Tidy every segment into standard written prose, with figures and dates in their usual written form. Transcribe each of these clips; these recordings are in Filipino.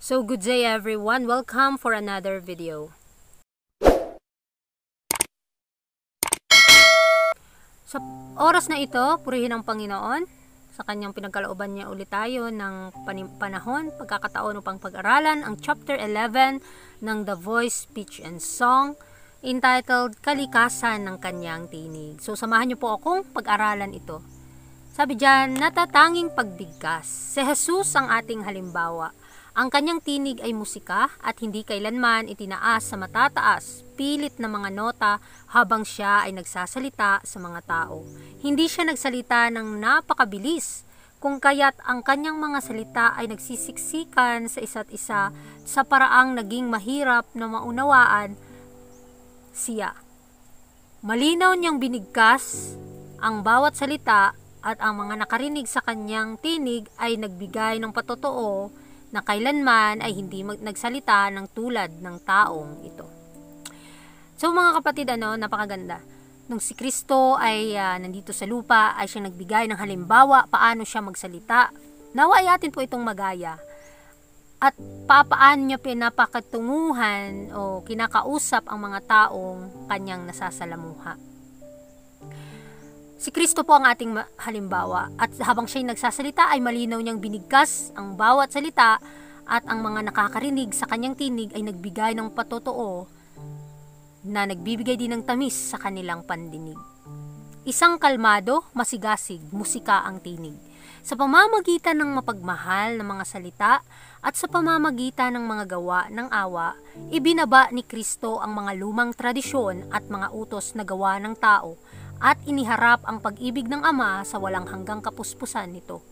So good day everyone, welcome for another video. Sa oras na ito, purihin ang Panginoon. Sa kanyang pinagkalooban niya ulit tayo ng panahon, pagkakataon upang pag-aralan ang chapter 11 ng The Voice, Speech and Song entitled Kalikasan ng Kanyang Tinig. So samahan niyo po akong pag-aralan ito. Sabi diyan, natatanging pagbigkas. Si Jesus ang ating halimbawa. Ang kanyang tinig ay musika at hindi kailanman itinaas sa matataas, pilit na mga nota habang siya ay nagsasalita sa mga tao. Hindi siya nagsalita ng napakabilis, kung kaya't ang kanyang mga salita ay nagsisiksikan sa isa't isa sa paraang naging mahirap na maunawaan siya. Malinaw niyang binigkas ang bawat salita at ang mga nakarinig sa kanyang tinig ay nagbigay ng patotoo na kailanman ay hindi nagsalita ng tulad ng taong ito. So mga kapatid, napakaganda. Nung si Kristo ay nandito sa lupa, ay siya nagbigay ng halimbawa paano siya magsalita. Nawa ay atin po itong magaya. At paano niya pinapakatunguhan o kinakausap ang mga taong kanyang nasasalamuha. Si Kristo po ang ating halimbawa at habang siya'y nagsasalita ay malinaw niyang binigkas ang bawat salita at ang mga nakakarinig sa kanyang tinig ay nagbigay ng patotoo na nagbibigay din ng tamis sa kanilang pandinig. Isang kalmado, masigasig, musika ang tinig. Sa pamamagitan ng mapagmahal na mga salita at sa pamamagitan ng mga gawa ng awa, ibinaba ni Kristo ang mga lumang tradisyon at mga utos na gawa ng tao at iniharap ang pag-ibig ng Ama sa walang hanggang kapuspusan nito.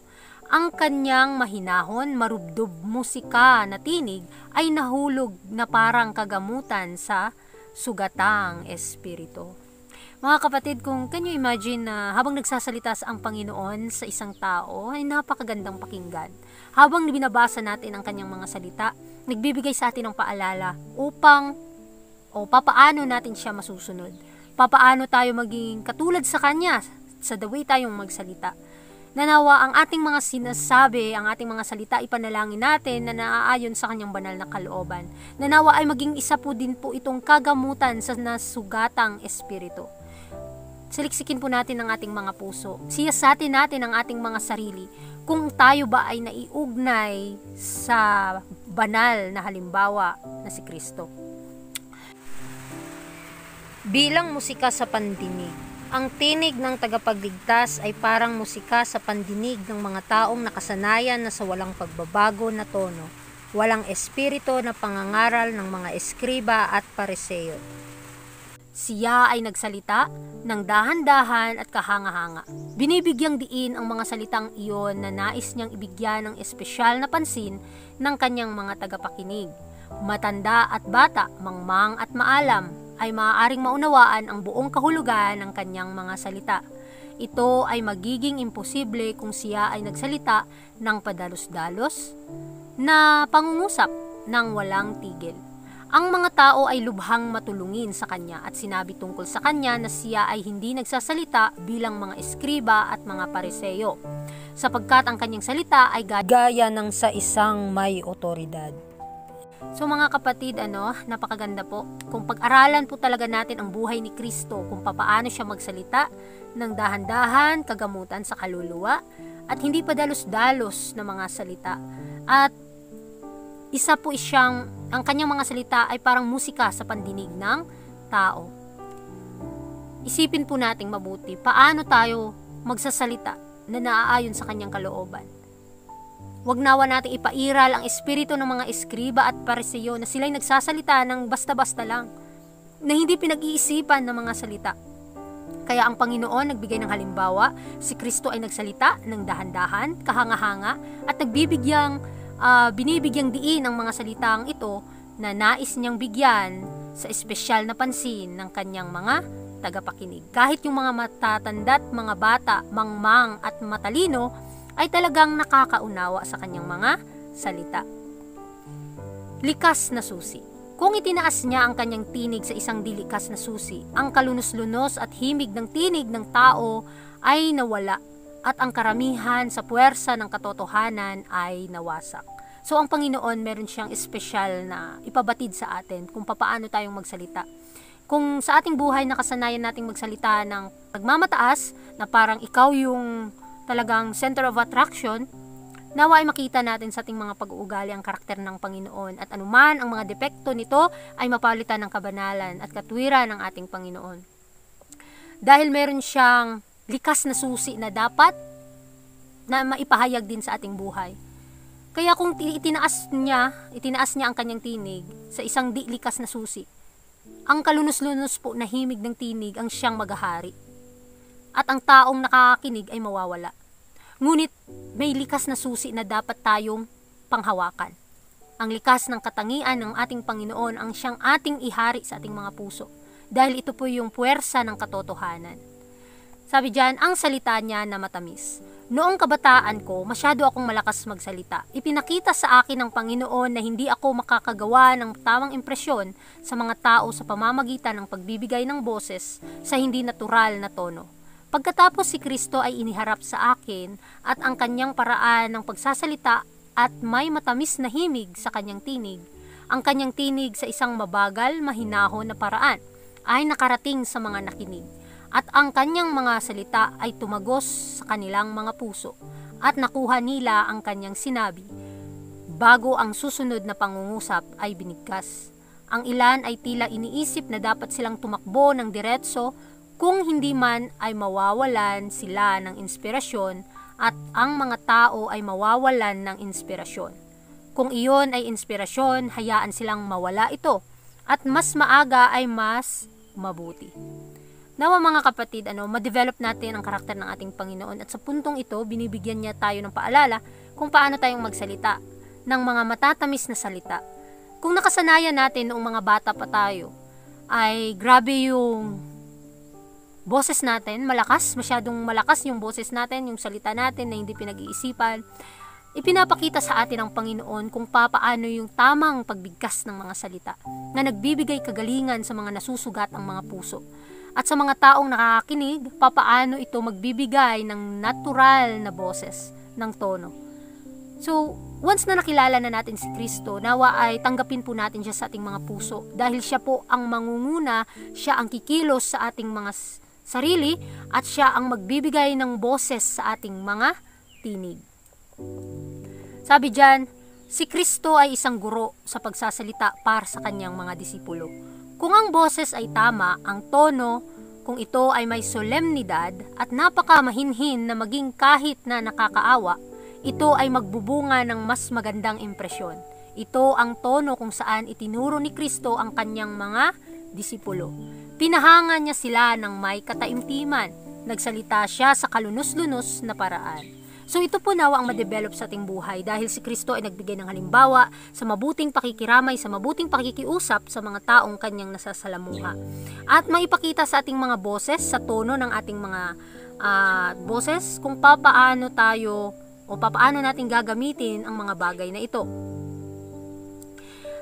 Ang kanyang mahinahon, marubdob musika na tinig ay nahulog na parang kagamutan sa sugatang espiritu. Mga kapatid, kung can you imagine na habang nagsasalita ang Panginoon sa isang tao, ay napakagandang pakinggan. Habang binabasa natin ang kanyang mga salita, nagbibigay sa atin ng paalala upang papaano natin siya masusunod. Papaano tayo maging katulad sa kanya sa the way tayong magsalita. Nanawa ang ating mga sinasabi, ang ating mga salita, ipanalangin natin na naaayon sa kanyang banal na kalooban. Nanawa ay maging isa po din po itong kagamutan sa nasugatang espiritu. Saliksikin po natin ang ating mga puso. Siyasatin natin ang ating mga sarili kung tayo ba ay naiugnay sa banal na halimbawa na si Kristo. Bilang musika sa pandinig, ang tinig ng tagapagligtas ay parang musika sa pandinig ng mga taong nakasanayan na sa walang pagbabago na tono, walang espiritu na pangangaral ng mga eskriba at pariseo. Siya ay nagsalita ng dahan-dahan at kahanga-hanga. Binibigyang diin ang mga salitang iyon na nais niyang ibigyan ng espesyal na pansin ng kanyang mga tagapakinig. Matanda at bata, mangmang at maalam, ay maaaring maunawaan ang buong kahulugan ng kanyang mga salita. Ito ay magiging imposible kung siya ay nagsalita ng padalos-dalos na pangungusap ng walang tigil. Ang mga tao ay lubhang matulungin sa kanya at sinabi tungkol sa kanya na siya ay hindi nagsasalita bilang mga eskriba at mga pariseo, sapagkat ang kanyang salita ay gaya ng sa isang may otoridad. So mga kapatid, napakaganda po. Kung pag-aralan po talaga natin ang buhay ni Kristo, kung papaano siya magsalita ng dahan-dahan, kagamutan sa kaluluwa, at hindi pa dalos-dalos na mga salita. At isa po ang kanyang mga salita ay parang musika sa pandinig ng tao. Isipin po nating mabuti, paano tayo magsasalita na naaayon sa kanyang kalooban. Huwag nawa nating ipairal ang espiritu ng mga eskriba at pariseo na sila'y nagsasalita ng basta-basta lang, na hindi pinag-iisipan ng mga salita. Kaya ang Panginoon nagbigay ng halimbawa, si Kristo ay nagsalita ng dahan-dahan, kahanga-hanga, at binibigyang diin ang mga salitang ito na nais niyang bigyan sa espesyal na pansin ng kanyang mga tagapakinig. Kahit yung mga matatanda't mga bata, mangmang at matalino, ay talagang nakakaunawa sa kanyang mga salita. Likas na susi. Kung itinaas niya ang kanyang tinig sa isang dilikas na susi, ang kalunos-lunos at himig ng tinig ng tao ay nawala at ang karamihan sa puwersa ng katotohanan ay nawasak. So ang Panginoon meron siyang espesyal na ipabatid sa atin kung paano tayong magsalita. Kung sa ating buhay nakasanayan nating magsalita ng nagmamataas, na parang ikaw yung talagang center of attraction, nawa ay makita natin sa ating mga pag-uugali ang karakter ng Panginoon, at anuman ang mga depekto nito ay mapalitan ng kabanalan at katwiran ng ating Panginoon. Dahil meron siyang likas na susi na dapat na maipahayag din sa ating buhay. Kaya kung itinaas niya ang kanyang tinig sa isang di likas na susi, ang kalunos-lunos po na himig ng tinig ang siyang maghahari. At ang taong nakakinig ay mawawala. Ngunit may likas na susi na dapat tayong panghawakan. Ang likas ng katangian ng ating Panginoon ang siyang ating ihari sa ating mga puso. Dahil ito po yung puwersa ng katotohanan. Sabi diyan, ang salita niya na matamis. Noong kabataan ko, masyado akong malakas magsalita. Ipinakita sa akin ng Panginoon na hindi ako makakagawa ng tamang impresyon sa mga tao sa pamamagitan ng pagbibigay ng boses sa hindi natural na tono. Pagkatapos si Kristo ay iniharap sa akin at ang kanyang paraan ng pagsasalita at may matamis na himig sa kanyang tinig. Ang kanyang tinig sa isang mabagal, mahinahon na paraan ay nakarating sa mga nakinig. At ang kanyang mga salita ay tumagos sa kanilang mga puso at nakuha nila ang kanyang sinabi bago ang susunod na pangungusap ay binigkas. Ang ilan ay tila iniisip na dapat silang tumakbo ng diretso kung hindi man ay mawawalan sila ng inspirasyon at ang mga tao ay mawawalan ng inspirasyon. Kung iyon ay inspirasyon, hayaan silang mawala ito at mas maaga ay mas mabuti. Nawa mga kapatid, ma-develop natin ang karakter ng ating Panginoon, at sa puntong ito, binibigyan niya tayo ng paalala kung paano tayong magsalita ng mga matatamis na salita. Kung nakasanayan natin noong mga bata pa tayo, ay grabe yung boses natin, masyadong malakas yung boses natin, yung salita natin na hindi pinag-iisipan. Ipinapakita sa atin ng Panginoon kung paano yung tamang pagbigkas ng mga salita na nagbibigay kagalingan sa mga nasusugat ang mga puso. At sa mga taong nakakakinig, papaano ito magbibigay ng natural na boses, ng tono. So, once na nakilala na natin si Kristo, nawa ay tanggapin po natin siya sa ating mga puso. Dahil siya po ang mangunguna, siya ang kikilos sa ating mga sarili, at siya ang magbibigay ng boses sa ating mga tinig. Sabi diyan, si Kristo ay isang guro sa pagsasalita para sa kanyang mga disipulo. Kung ang boses ay tama, ang tono, kung ito ay may solemnidad at napakamahinhin na maging kahit na nakakaawa, ito ay magbubunga ng mas magandang impresyon. Ito ang tono kung saan itinuro ni Kristo ang kanyang mga disipulo. Pinahanga niya sila ng may kataimtiman. Nagsalita siya sa kalunos-lunos na paraan. So ito po nawa ang ma-develop sa ating buhay dahil si Kristo ay nagbigay ng halimbawa sa mabuting pakikiramay, sa mabuting pakikiusap sa mga taong kanyang nasasalamuha. At maipakita sa ating mga boses, sa tono ng ating mga boses, kung papaano tayo o papaano natin gagamitin ang mga bagay na ito.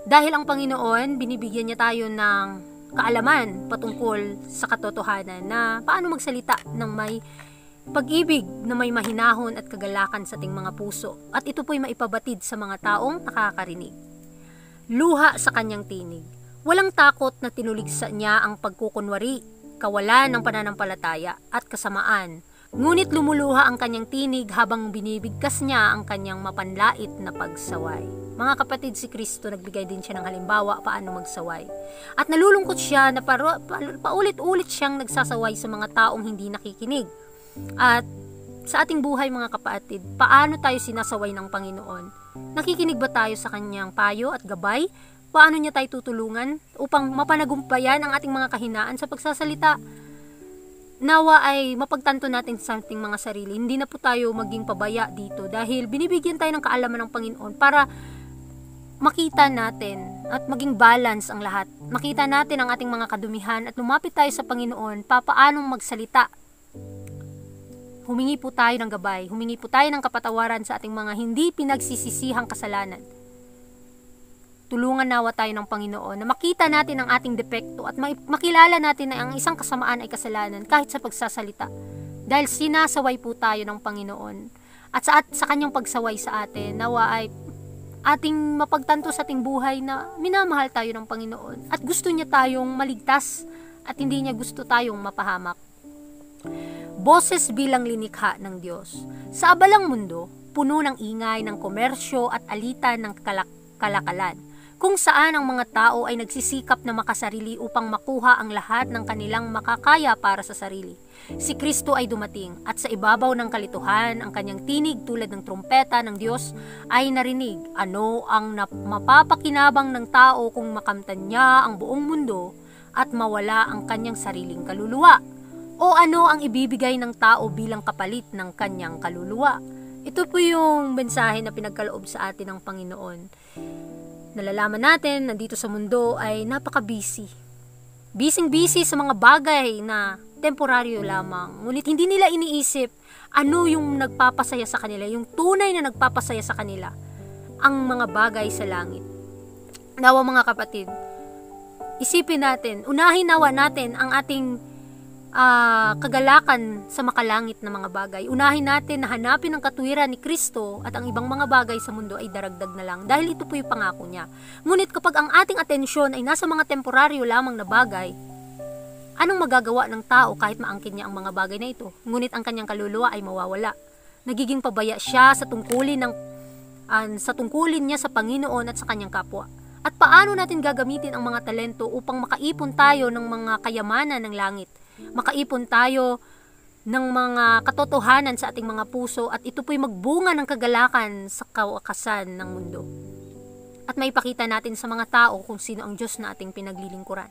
Dahil ang Panginoon, binibigyan niya tayo ng kaalaman patungkol sa katotohanan na paano magsalita ng may pag-ibig na may mahinahon at kagalakan sa ating mga puso, at ito po'y maipabatid sa mga taong nakakarinig. Luha sa kanyang tinig. Walang takot na tinuligsa niya ang pagkukunwari, kawalan ng pananampalataya at kasamaan. Ngunit lumuluha ang kanyang tinig habang binibigkas niya ang kanyang mapanlait na pagsaway. Mga kapatid, si Kristo nagbigay din siya ng halimbawa paano magsaway. At nalulungkot siya na paulit-ulit siyang nagsasaway sa mga taong hindi nakikinig. At sa ating buhay mga kapatid, paano tayo sinasaway ng Panginoon? Nakikinig ba tayo sa kanyang payo at gabay? Paano niya tayo tutulungan upang mapanagumpayan ang ating mga kahinaan sa pagsasalita? Nawa ay mapagtanto natin sa ating mga sarili. Hindi na po tayo maging pabaya dito dahil binibigyan tayo ng kaalaman ng Panginoon para makita natin at maging balance ang lahat. Makita natin ang ating mga kadumihan at lumapit tayo sa Panginoon paano magsalita. Humingi po tayo ng gabay, humingi po tayo ng kapatawaran sa ating mga hindi pinagsisisihang kasalanan. Tulungan nawa tayo ng Panginoon na makita natin ang ating depekto at makilala natin na ang isang kasamaan ay kasalanan kahit sa pagsasalita. Dahil sinasaway po tayo ng Panginoon. At sa kanyang pagsaway sa atin, nawa ay ating mapagtanto sa ating buhay na minamahal tayo ng Panginoon at gusto niya tayong maligtas at hindi niya gusto tayong mapahamak. Boses bilang linikha ng Diyos. Sa abalang mundo, puno ng ingay ng komersyo at alitan ng kalakalan, kung saan ang mga tao ay nagsisikap na makasarili upang makuha ang lahat ng kanilang makakaya para sa sarili. Si Kristo ay dumating at sa ibabaw ng kalituhan, ang kanyang tinig tulad ng trumpeta ng Diyos ay narinig. Ano ang mapapakinabang ng tao kung makamtan niya ang buong mundo at mawala ang kanyang sariling kaluluwa? O ano ang ibibigay ng tao bilang kapalit ng kanyang kaluluwa? Ito po yung mensahe na pinagkaloob sa atin ng Panginoon. Nalalaman natin na dito sa mundo ay napaka-busy. Busy sa mga bagay na temporaryo lamang. Ngunit hindi nila iniisip ano yung nagpapasaya sa kanila, yung tunay na nagpapasaya sa kanila, ang mga bagay sa langit. Nawa mga kapatid, isipin natin, unahin nawa natin ang ating kagalakan sa makalangit na mga bagay. Unahin natin na hanapin ang katuwiran ni Kristo at ang ibang mga bagay sa mundo ay daragdag na lang dahil ito po yung pangako niya. Ngunit kapag ang ating atensyon ay nasa mga temporaryo lamang na bagay, anong magagawa ng tao kahit maangkin niya ang mga bagay na ito? Ngunit ang kanyang kaluluwa ay mawawala. Nagiging pabaya siya sa tungkulin niya sa Panginoon at sa kanyang kapwa. At paano natin gagamitin ang mga talento upang makaipon tayo ng mga kayamanan ng langit? Makaipon tayo ng mga katotohanan sa ating mga puso at ito po'y magbunga ng kagalakan sa kawakasan ng mundo. At maipakita natin sa mga tao kung sino ang Diyos na ating pinaglilingkuran.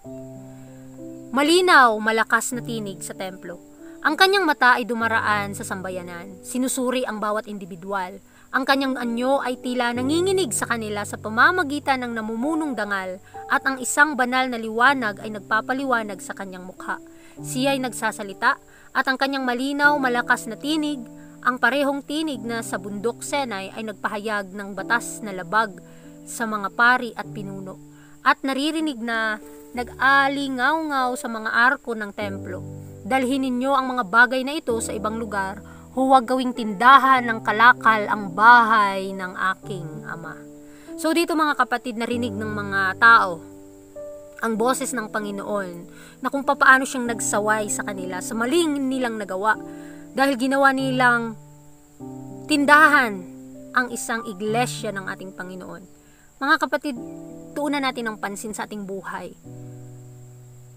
Malinaw, malakas na tinig sa templo. Ang kanyang mata ay dumaraan sa sambayanan. Sinusuri ang bawat individual. Ang kanyang anyo ay tila nanginginig sa kanila sa pamamagitan ng namumunong dangal at ang isang banal na liwanag ay nagpapaliwanag sa kanyang mukha. Siya ay nagsasalita at ang kanyang malinaw, malakas na tinig, ang parehong tinig na sa bundok Sinai ay nagpahayag ng batas na labag sa mga pari at pinuno. At naririnig na nag-alingaw-ngaw sa mga arko ng templo. Dalhin ninyo ang mga bagay na ito sa ibang lugar, huwag gawing tindahan ng kalakal ang bahay ng aking Ama. So dito mga kapatid, narinig ng mga tao ang boses ng Panginoon na kung paano siyang nagsaway sa kanila sa maling nilang nagawa dahil ginawa nilang tindahan ang isang iglesia ng ating Panginoon. Mga kapatid, tuunan natin ng pansin sa ating buhay.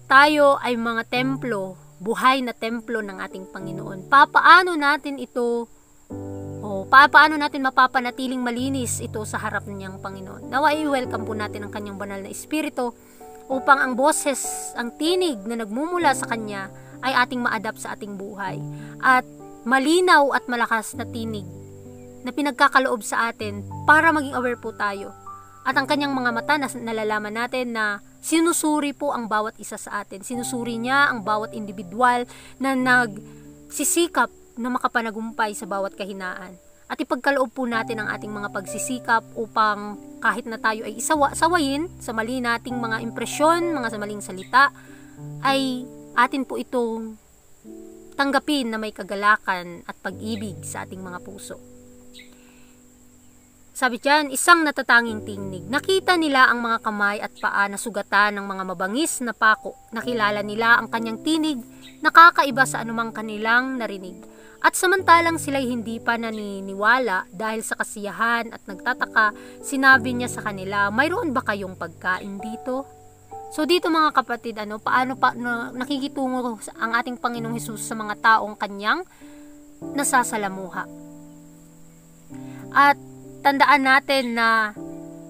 Tayo ay mga templo, buhay na templo ng ating Panginoon. Paano natin mapapanatiling malinis ito sa harap niyang Panginoon? Nawa i-welcome po natin ang kanyang banal na espiritu upang ang boses, ang tinig na nagmumula sa kanya ay ating ma-adapt sa ating buhay. At malinaw at malakas na tinig na pinagkakaloob sa atin para maging aware po tayo. At ang kanyang mga mata na nalalaman natin na sinusuri po ang bawat isa sa atin. Sinusuri niya ang bawat individual na nagsisikap na makapanagumpay sa bawat kahinaan. At ipagkaloob po natin ang ating mga pagsisikap upang kahit na tayo ay sawayin sa mali nating mga impresyon, mga sa maling salita, ay atin po itong tanggapin na may kagalakan at pag-ibig sa ating mga puso. Sabi diyan, isang natatanging tinig. Nakita nila ang mga kamay at paa na sugatan ng mga mabangis na pako. Nakilala nila ang kanyang tinig, nakakaiba sa anumang kanilang narinig. At samantalang sila'y hindi pa naniniwala dahil sa kasiyahan at nagtataka, sinabi niya sa kanila, mayroon ba kayong pagkain dito? So dito mga kapatid, paano nakikitungo ang ating Panginoong Hesus sa mga taong kanyang nasasalamuha. At tandaan natin na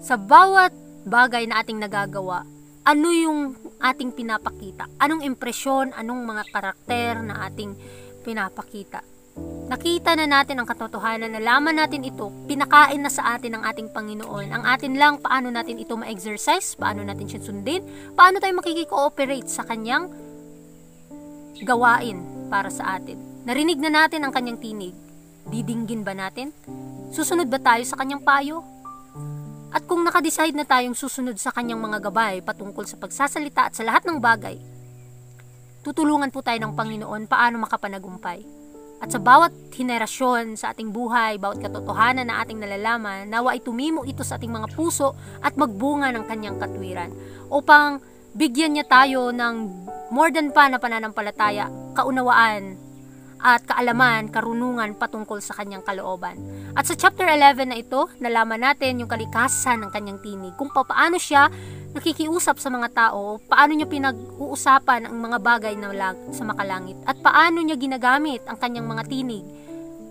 sa bawat bagay na ating nagagawa, ano yung ating pinapakita? Anong impresyon, anong mga karakter na ating pinapakita? Nakita na natin ang katotohanan, nalaman natin ito, pinakain na sa atin ng ating Panginoon. Ang atin lang, paano natin ito ma-exercise, paano natin siya sundin, paano tayo makikikooperate sa kanyang gawain para sa atin. Narinig na natin ang kanyang tinig, didinggin ba natin? Susunod ba tayo sa kanyang payo? At kung nakadecide na tayong susunod sa kanyang mga gabay patungkol sa pagsasalita at sa lahat ng bagay, tutulungan po tayo ng Panginoon paano makapanagumpay. At sa bawat henerasyon sa ating buhay, bawat katotohanan na ating nalalaman, nawa ay tumimo ito sa ating mga puso at magbunga ng kanyang katwiran upang bigyan niya tayo ng more than pa na pananampalataya, kaunawaan at kaalaman, karunungan patungkol sa kanyang kalooban. At sa chapter 11 na ito, nalaman natin yung kalikasan ng kanyang tinig, kung paano siya nakikiusap sa mga tao, paano niya pinag-uusapan ang mga bagay na sa makalangit, at paano niya ginagamit ang kanyang mga tinig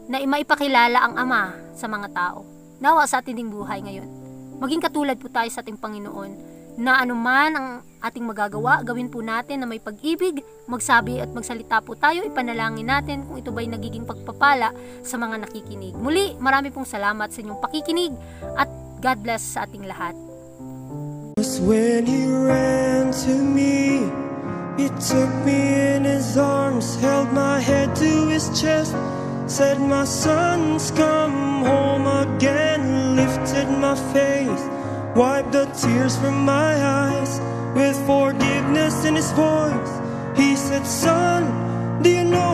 na maipakilala ang Ama sa mga tao. Nawa sa ating buhay ngayon, maging katulad po tayo sa ating Panginoon, na anuman ang ating magagawa, gawin po natin na may pag-ibig, magsabi at magsalita po tayo, ipanalangin natin kung ito ba'y nagiging pagpapala sa mga nakikinig. Muli, marami pong salamat sa inyong pakikinig at God bless sa ating lahat. When he ran to me, he took me in his arms, held my head to his chest, said my son's come home again, lifted my face, wiped the tears from my eyes, with forgiveness in his voice. He said, son, do you know